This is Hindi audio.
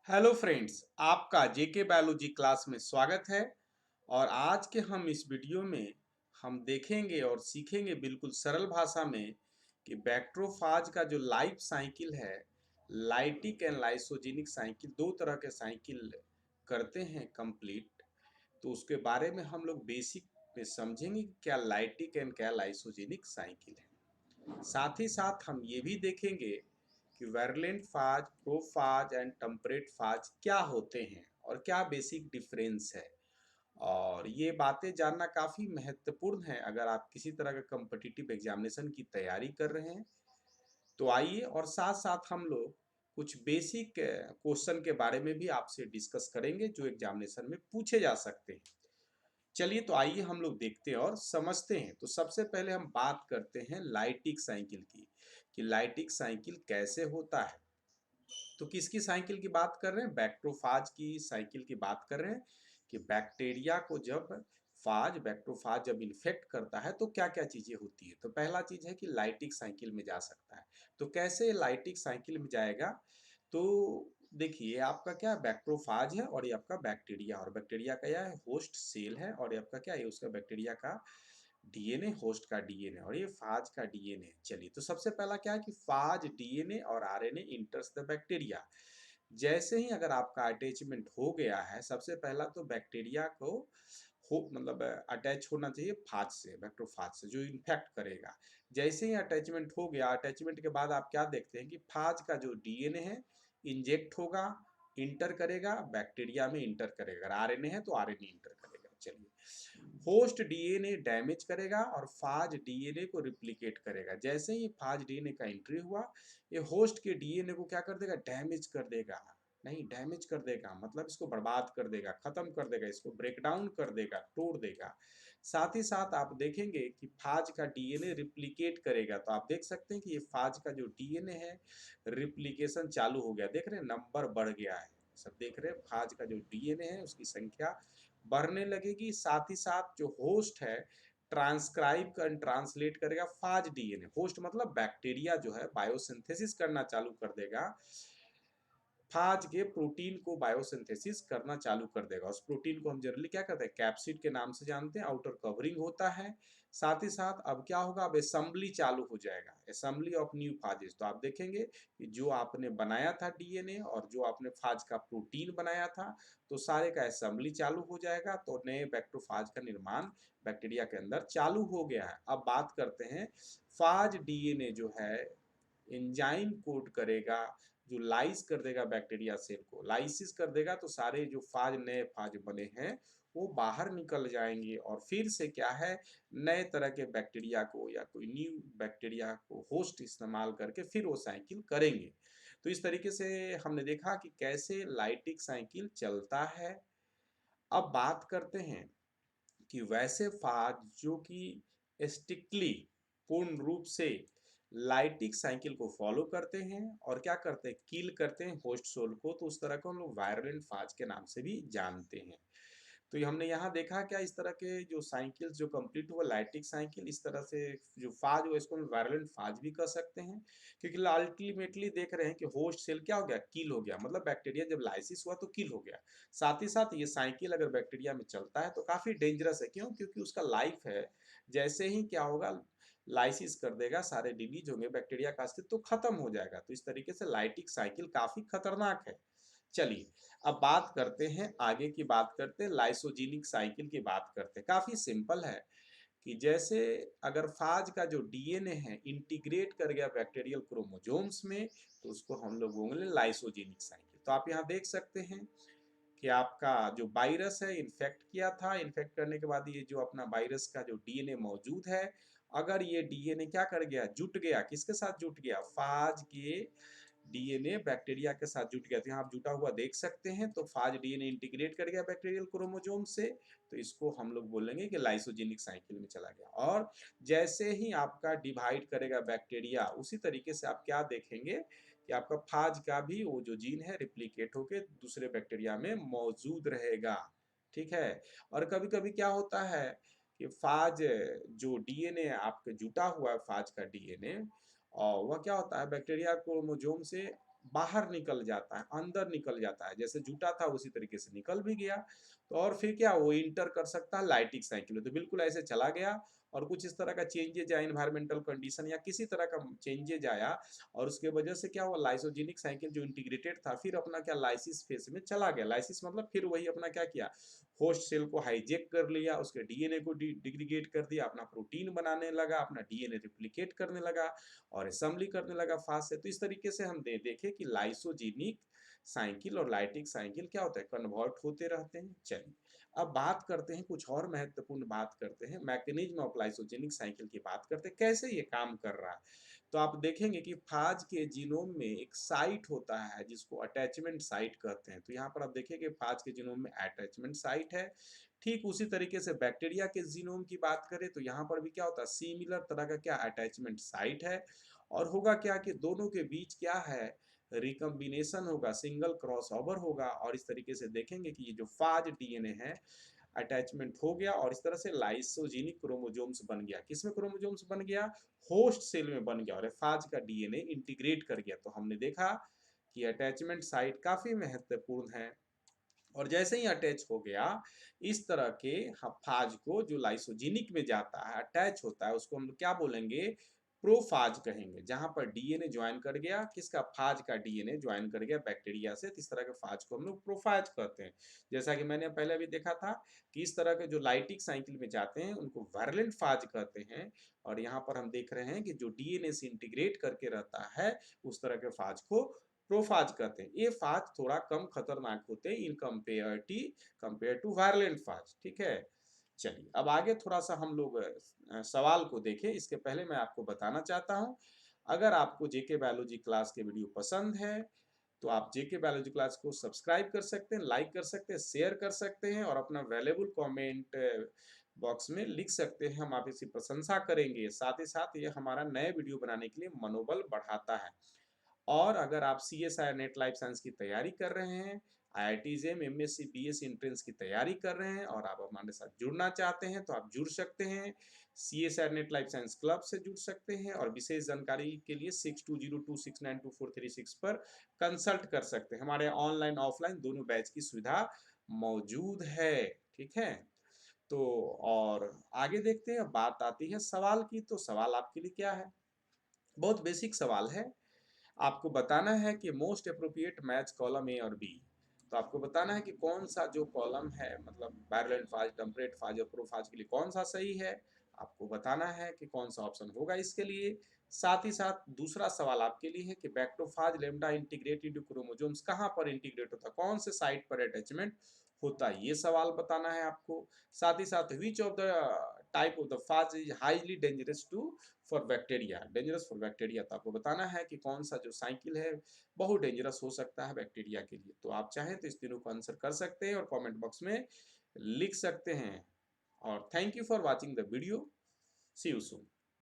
हेलो फ्रेंड्स, आपका जेके बायोलॉजी क्लास में स्वागत है। और आज के हम इस वीडियो में हम देखेंगे और सीखेंगे बिल्कुल सरल भाषा में कि बैक्टीरियोफाज का जो लाइफ साइकिल है, लाइटिक एंड लाइसोजेनिक साइकिल, दो तरह के साइकिल करते हैं कंप्लीट। तो उसके बारे में हम लोग बेसिक में समझेंगे कि क्या लाइटिक एंड क्या लाइसोजेनिक साइकिल है। साथ ही साथ हम ये भी देखेंगे कि वायरलेंट फाज, प्रोफाज एंड टेम्परेट फाज क्या होते हैं और क्या बेसिक डिफरेंस है। और ये बातें जानना काफ़ी महत्वपूर्ण है अगर आप किसी तरह का कॉम्पिटिटिव एग्जामिनेशन की तैयारी कर रहे हैं। तो आइए, और साथ साथ हम लोग कुछ बेसिक क्वेश्चन के बारे में भी आपसे डिस्कस करेंगे जो एग्जामिनेशन में पूछे जा सकते हैं। चलिए, तो आइए हम लोग देखते हैं और समझते हैं। तो सबसे पहले हम बात करते हैं लाइटिक साइकिल की, कि लाइटिक साइकिल कैसे होता है। तो किसकी साइकिल की बात कर रहे हैं? बैक्टीरियोफाज की साइकिल की बात कर रहे हैं कि बैक्टीरिया को जब बैक्टीरियोफाज जब इन्फेक्ट करता है तो क्या क्या चीजें होती है। तो पहला चीज है कि लाइटिक साइकिल में जा सकता है। तो कैसे लाइटिक साइकिल में जाएगा? तो देखिए, आपका क्या बैक्टीरियोफाज है और ये आपका बैक्टीरिया, और बैक्टीरिया का यह होस्ट सेल है, और ये आपका क्या है, उसका बैक्टीरिया का डीएनए, होस्ट का डीएनए, और ये फाज का डीएनए। चलिए, तो सबसे पहला क्या है कि फाज डीएनए और आरएनए इंटर्स द बैक्टीरिया। जैसे ही अगर आपका अटैचमेंट हो गया है, सबसे पहला तो बैक्टीरिया को हो मतलब अटैच होना चाहिए फाज से, बैक्टीरियोफाज से जो इन्फेक्ट करेगा। जैसे ही अटैचमेंट हो गया, अटैचमेंट के बाद आप क्या देखते हैं कि फाज का जो डीएनए है इंजेक्ट होगा, इंटर करेगा, बैक्टीरिया में इंटर करेगा। अगर आरएनए है तो आरएनए इंटर करेगा। चलिए, होस्ट डीएनए डैमेज करेगा और फाज डीएनए को रिप्लिकेट करेगा। जैसे ही फाज डीएनए का एंट्री हुआ, ये होस्ट के डीएनए को क्या कर देगा? डैमेज कर देगा। नहीं, डैमेज कर देगा मतलब इसको बर्बाद कर देगा, खत्म कर देगा, इसको ब्रेक डाउन कर देगा, तोड़ देगा। साथ ही साथ आप देखेंगे कि फाज का डीएनए रिप्लिकेट करेगा। तो आप देख सकते हैं कि ये फाज का जो डीएनए है, रिप्लिकेशन चालू हो गया। देख रहे हैं, नंबर बढ़ गया है। सब देख रहे हैं, फाज का जो डीएनए है उसकी संख्या बढ़ने लगेगी। साथ ही साथ जो होस्ट है, ट्रांसक्राइब कर ट्रांसलेट करेगा फाज डीएनए। होस्ट मतलब बैक्टीरिया जो है बायोसिंथेसिस करना चालू कर देगा, फाज के प्रोटीन को बायोसिंथेसिस करना चालू कर देगा। उस प्रोटीन को हम जनरली क्या करते हैं? कैप्सिड के नाम से जानते हैं। आउटर कवरिंग होता है। साथ ही साथ अब क्या होगा? अब असेंबली चालू हो जाएगा, असेंबली ऑफ न्यू फाजेस। तो आप देखेंगे कि जो आपने बनाया था डीएनए और जो आपने फाज का प्रोटीन बनाया था, तो सारे का असेंबली चालू हो जाएगा। तो नए बैक्टीरियोफाज का निर्माण बैक्टीरिया के अंदर चालू हो गया है। अब बात करते हैं, फाज डीएनए जो है एंजाइम कोड करेगा, जो लाइस कर देगा बैक्टीरिया सेल को, लाइसिस कर देगा। तो सारे जो फाज, नए फाज बने हैं, वो बाहर निकल जाएंगे और फिर से क्या है, नए तरह के बैक्टीरिया को या कोई न्यू बैक्टीरिया को होस्ट इस्तेमाल करके फिर वो साइकिल करेंगे। तो इस तरीके से हमने देखा कि कैसे लाइटिक साइकिल चलता है। अब बात करते हैं कि वैसे फाज जो कि स्ट्रिक्टली, पूर्ण रूप से लाइटिक साइकिल को फॉलो करते हैं और क्या करते हैं, किल करते हैं होस्ट सोल को, तो उस तरह को हम लोग वायरलेंट फाज के नाम से भी जानते हैं। तो ये हमने यहाँ देखा क्या, इस तरह के जो साइकिल जो कंप्लीट हुआ लाइटिक साइकिल, इस तरह से जो फाज हुआ इसको हम वायरलेंट फाज भी कर सकते हैं। क्योंकि अल्टीमेटली देख रहे हैं कि होस्ट सेल क्या हो गया, किल हो गया, मतलब बैक्टीरिया जब लाइसिस हुआ तो किल हो गया। साथ ही साथ ये साइकिल अगर बैक्टीरिया में चलता है तो काफी डेंजरस है। क्यों? क्योंकि उसका लाइफ है, जैसे ही क्या होगा, लाइसिस कर देगा, सारे डिलीज होंगे, बैक्टीरिया का अस्तित्व तो खत्म हो जाएगा। तो इस तरीके से लाइटिक साइकिल काफी खतरनाक है। चलिए, अब बात करते हैं, आगे की बात करते हैं, लाइसोजेनिक साइकिल की बात करते हैं। काफी सिंपल है कि जैसे अगर फाज का जो डीएनए है इंटीग्रेट कर गया बैक्टीरियल क्रोमोजोम्स में, तो उसको हम लोग बोलेंगे लाइसोजेनिक साइकिल। तो आप यहाँ देख सकते हैं कि आपका जो वायरस है इन्फेक्ट किया था, इन्फेक्ट करने के बाद ये जो अपना वायरस का जो डीएनए मौजूद है, अगर ये डीएनए क्या कर गया, जुट गया, किसके साथ जुट गया? फाज के डीएनए बैक्टीरिया के साथ जुट गया। तो यहाँ आप जुटा हुआ देख सकते हैं। तो फाज डीएनए इंटीग्रेट कर गया बैक्टीरियल क्रोमोजोम से, तो इसको हम लोग बोलेंगे कि लाइसोजेनिक साइकिल में चला गया। और जैसे ही आपका डिवाइड करेगा बैक्टीरिया, उसी तरीके से आप क्या देखेंगे कि आपका फाज का भी वो जो जीन है रिप्लिकेट होके दूसरे बैक्टीरिया में मौजूद रहेगा। ठीक है। और कभी कभी क्या होता है कि फाज जो डीएनए आपके जुटा हुआ है, फाज का डीएनए, और वह क्या होता है, बैक्टीरिया क्रोमोजोम से बाहर निकल जाता है, अंदर निकल जाता है, जैसे जुटा था उसी तरीके से निकल भी गया। तो और फिर क्या वो इंटर कर सकता है लाइटिक साइकिल में, तो बिल्कुल ऐसे चला गया और कुछ इस तरह का चेंजेज आया, इन्वायरमेंटल कंडीशन या किसी तरह का चेंजेज आया और उसके वजह से क्या हुआ, लाइसोजेनिक साइकिल जो इंटीग्रेटेड था फिर अपना क्या लाइसिस फेज में चला गया। लाइसिस मतलब फिर वही अपना क्या किया, होस्ट सेल को हाईजेक कर लिया, उसके डीएनए को डिग्रीगेट कर दिया, अपना प्रोटीन बनाने लगा, अपना डीएनए रिप्लिकेट करने लगा और असेंबली करने लगा फास्ट से। तो इस तरीके से हम देखें कि लाइसोजेनिक साइकिल और लाइटिक साइकिल क्या होता है, कन्वर्ट होते रहते हैं। चलिए अब बात करते हैं, कुछ और महत्वपूर्ण बात करते हैं, मैकेनिज्म ऑफ लाइसोजेनिक साइकिल की बात करते हैं, कैसे ये काम कर रहा है। तो आप देखेंगे कि फाज के जीनोम में एक साइट होता है जिसको अटैचमेंट साइट कहते हैं। तो यहाँ पर आप देखिए कि फाज के जीनोम में अटैचमेंट साइट है। ठीक उसी तरीके से बैक्टीरिया के जीनोम की बात करें तो यहाँ पर भी क्या होता है, सिमिलर तरह का क्या अटैचमेंट साइट है। और होगा क्या कि दोनों के बीच क्या है, रिकम्बिनेशन होगा, सिंगल क्रॉस ओवर होगा और इस तरीके से देखेंगे कि ये जो फाज डीएनए है अटैचमेंट हो गया और इस तरह से लाइसोजेनिक क्रोमोसोम्स बन गया। किसमें क्रोमोसोम्स बन गया, होस्ट सेल में बन गया और फाज का डीएनए इंटीग्रेट कर गया। तो हमने देखा कि अटैचमेंट साइट काफी महत्वपूर्ण है और जैसे ही अटैच हो गया इस तरह के फाज को जो लाइसोजेनिक में जाता है अटैच होता है उसको हम क्या बोलेंगे, प्रोफाज कहेंगे। जहां पर डीएनए ज्वाइन कर गया, किसका, फाज का डीएनए ज्वाइन कर गया बैक्टीरिया से, तो इस तरह के फाज को हम लोग प्रोफाज कहते हैं। जैसा कि मैंने पहले भी देखा था कि इस तरह के जो लाइटिक साइकिल में जाते हैं उनको वायलेंट फाज कहते हैं और यहाँ पर हम देख रहे हैं कि जो डीएनए से इंटीग्रेट करके रहता है उस तरह के फाज को प्रोफाज कहते हैं। ये फाज थोड़ा कम खतरनाक होते हैं इन कंपेयर टू वायलेंट फाज। ठीक है, चलिए अब आगे थोड़ा सा हम लोग सवाल को देखें। इसके पहले मैं आपको बताना चाहता हूं, अगर आपको जेके बायोलॉजी क्लास के वीडियो पसंद है तो आप जेके बायोलॉजी क्लास को सब्सक्राइब कर सकते हैं, लाइक कर सकते हैं, शेयर कर सकते हैं और अपना वैल्यूएबल कमेंट बॉक्स में लिख सकते हैं। हम आप इसकी प्रशंसा करेंगे, साथ ही साथ ये हमारा नए वीडियो बनाने के लिए मनोबल बढ़ाता है। और अगर आप CSIR नेट लाइफ साइंस की तैयारी कर रहे हैं, IIT JAM MSc BSc entrance की तैयारी कर रहे हैं और आप हमारे साथ जुड़ना चाहते हैं तो आप जुड़ सकते हैं। CSIR net life science club से जुड़ सकते हैं और विशेष जानकारी के लिए 6202692436 पर कंसल्ट कर सकते हैं। हमारे ऑनलाइन ऑफलाइन दोनों बैच की सुविधा मौजूद है। ठीक है, तो और आगे देखते हैं, बात आती है सवाल की। तो सवाल आपके लिए क्या है, बहुत बेसिक सवाल है। आपको बताना है कि most appropriate match column A और बी। तो आपको बताना है कि कौन सा जो कॉलम है, मतलब वायलेंट फाज, टेम्परेट फाज और प्रोफाज के लिए कौन सा सही है। आपको बताना है कि कौन सा ऑप्शन होगा इसके लिए। साथ ही साथ दूसरा सवाल आपके लिए है कि बैक्टोफाज लेमडा इंटीग्रेट इनटू क्रोमोसोम्स कहाँ पर इंटीग्रेट होता है, कौन से साइट पर अटैचमेंट होता है, ये सवाल बताना है आपको। साथ ही साथ which of the type of the phage is highly dangerous to for bacteria, dangerous for bacteria. तो आपको बताना है कि कौन सा जो साइकिल है बहुत डेंजरस हो सकता है बैक्टीरिया के लिए। तो आप चाहें तो इस तीनों को आंसर कर सकते हैं और कमेंट बॉक्स में लिख सकते हैं। और thank you for watching the video, see you soon.